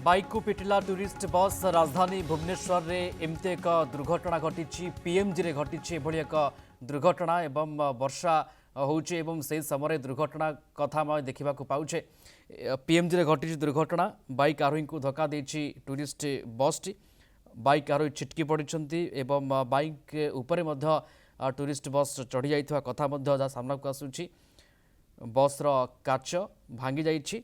Bike को पिटिला tourist bus राजधानी भुवनेश्वर में एमती एक दुर्घटना घटी पीएमजी रे घटी एभली एक दुर्घटना एवं वर्षा होउचे एवं से समय दुर्घटना कथा देखा पाउछे। पीएमजी रे घटी दुर्घटना बाइक आरोही को धक्का देछि टूरिस्ट बस टी बाइक आरोही छिटकी पड़ती एवं बाइक उपरे मध्य टूरिस्ट बस चढ़ी जाइथिबा कथा मध्य सामना को आसुछि। बस रो काच भांगी जाइछि।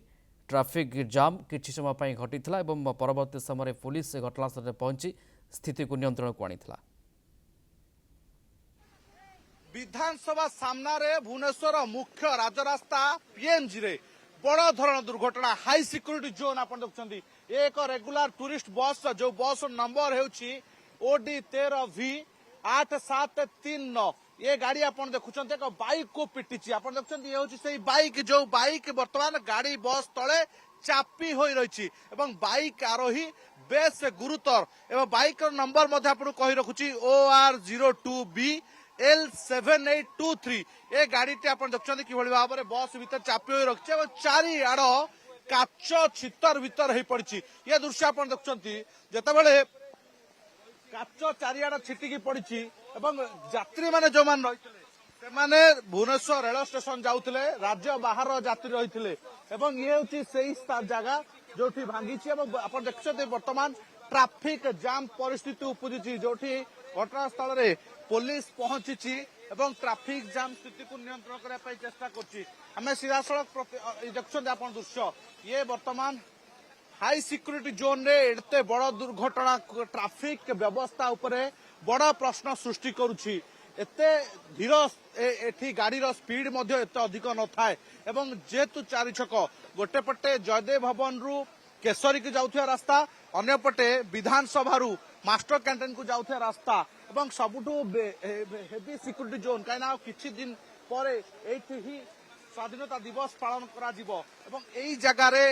ट्रैफिक जाम किछि समय पई घटिथिला एवं परवर्ती समय पुलिस घटनास्थल में पहुंची स्थिति को नियंत्रण को आनिथिला। विधानसभा सामना रे भुवनेश्वर मुख्य राजरास्ता पीएमजी रे बड़ धरण दुर्घटना हाई सिक्योरिटी जोन आपण देखुछंती। एक रेगुलर टूरिस्ट बस जो बस नंबर हेउछि ओडी 13V 8739 ये गाड़ी आपण देखुछंती एक बाइक को पिटिची। आपण देखुछंती ये होछि सेही बाइक जो बाइक वर्तमान गाड़ी बस तळे चापी होई रहिछि एवं बाइक आरोही बेस गुरुतर एवं बाइक नंबर मध्ये आपण कहि रखुछि OR02B L7823 ये गाड़ी टी आपण देखुछंती किभଳି भाबरे बस भीतर चापी होई रखछि एवं चारि आड़ काच छितर भीतर हेई पड़िछि। ये दृश्य आपण देखुछंती जेतेबेले काच चारिआड़ छिटिकी पड़ी एवं यात्री माने जो मान रही भुवनेश्वर रेल स्टेशन जाउथिले राज्य बाहर यात्री रही एवं ये होची सेही जगह जोठी भांगी आपण देखते वर्तमान ट्रैफिक जाम परिस्थिति उपजी जोठी घटनास्थल रे पुलिस पहुंची एवं ट्रैफिक जाम स्थिति को नियंत्रण करने चेष्टा कर सीधा सड़क देखते आपण दृश्य ये वर्तमान हाई सिक्योरिटी जोन रे एते बड़ दुर्घटना ट्रैफिक व्यवस्था उपरे बड़ प्रश्न सृष्टि करुछि। एते धीर एठी गाड़ी स्पीड मध्य एते अधिक न थाए एवं जेतु चारि छक गोटे पटे जयदेव भवन रु केसरी को जाउथिया रास्ता अन्य पटे विधानसभा रु मास्टर कैंटीन को जाउथिया रास्ता एवं सबुठु हेवी सिक्योरिटी जोन काइना किछि दिन परे एठी ही स्वाधीनता दिवस पालन करा जिवो एवं एई जगह रे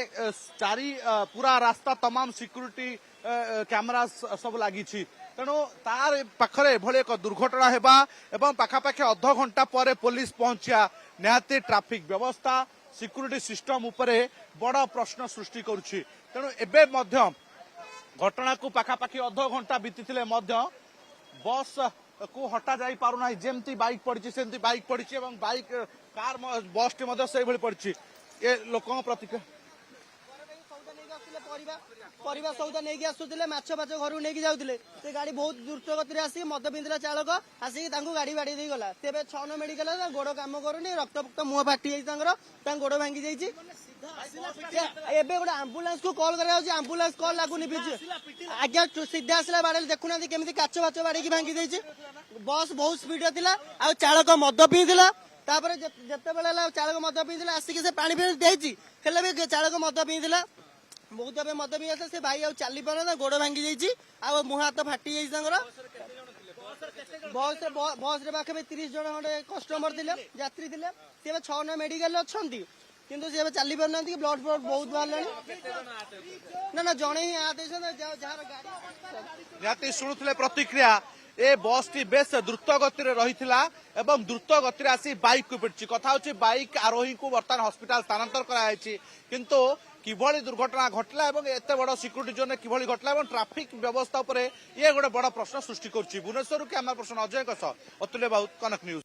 चारि पूरा रास्ता तमाम सिक्योरिटी कैमरा सब लागी छी। तेणु तार पाखरे भले एक दुर्घटना हेबा एवं पाखापाखि अध घंटा पर पुलिस पहुंचिया निहाती ट्रैफिक व्यवस्था सिक्योरिटी सिस्टम उपरे बड़ प्रश्न सृष्टि करुछि। तेणु एबे मध्य घटना को पाखापाखि अध घंटा बीतीथिले मध्य बस को हटा जाई पारुना जेमती बाइक पड़ी सेमती बाइक पड़ी एवं बाइक कार बस टी मध्य से भली पड़ी ये लोकों प्रतिक्रिया परिवा सौदा नहीं आसुले माछ फाच घर नहीं जाऊे से गाड़ी बहुत द्रुत गति आसिक मद पिंधला चालक आसिक गाड़ी बाड़ी दे गला तेज 6 मेडिकल गोड़ कम करूनी रक्त फक्त मुह फाटी जाइए गोड़ भांगी जाइए गोटे आंबुलांस को कॉल कर आंबुलांस कॉल लगुनि आज्ञा सीधा आसला बाड़े देखुना केमी काच फाच बाड़ी भांगी जाइए बस बहुत स्पीड था आ चालक मद पीला जिते बेले चालक मद पीला आसिक से पानी देती भी चालक मद पीला बहुत मद पी आस से भाई चली पार गोड़ भांगी जाइए आ मुह हाथ फाटी जाइए बस रे पाखे 30 जन खंडे कस्टमर थे यात्री थे सी 6 मेडिकल अच्छा किंतु सी चली पार ना ब्लड फ्लड बहुत बाहर ना जड़े ही शुणुले प्रतिक्रिया ए बस टी बेस द्रुत गति रही एवं द्रुत गति आसी बाइक को पिटी कथा होची बाइक आरोही को बर्तमान हॉस्पिटल स्थानांतर कराई किंतु किभली दुर्घटना घटला एवं एते बड़ सिक्योरिटी जोन किभली घटला एवं ट्रैफिक व्यवस्था उपरे ये गोटे बड़ प्रश्न सृष्टि करछि। भुवनेश्वर कैमरा पर्सन अजय अतुल्य बाउत कनक न्यूज।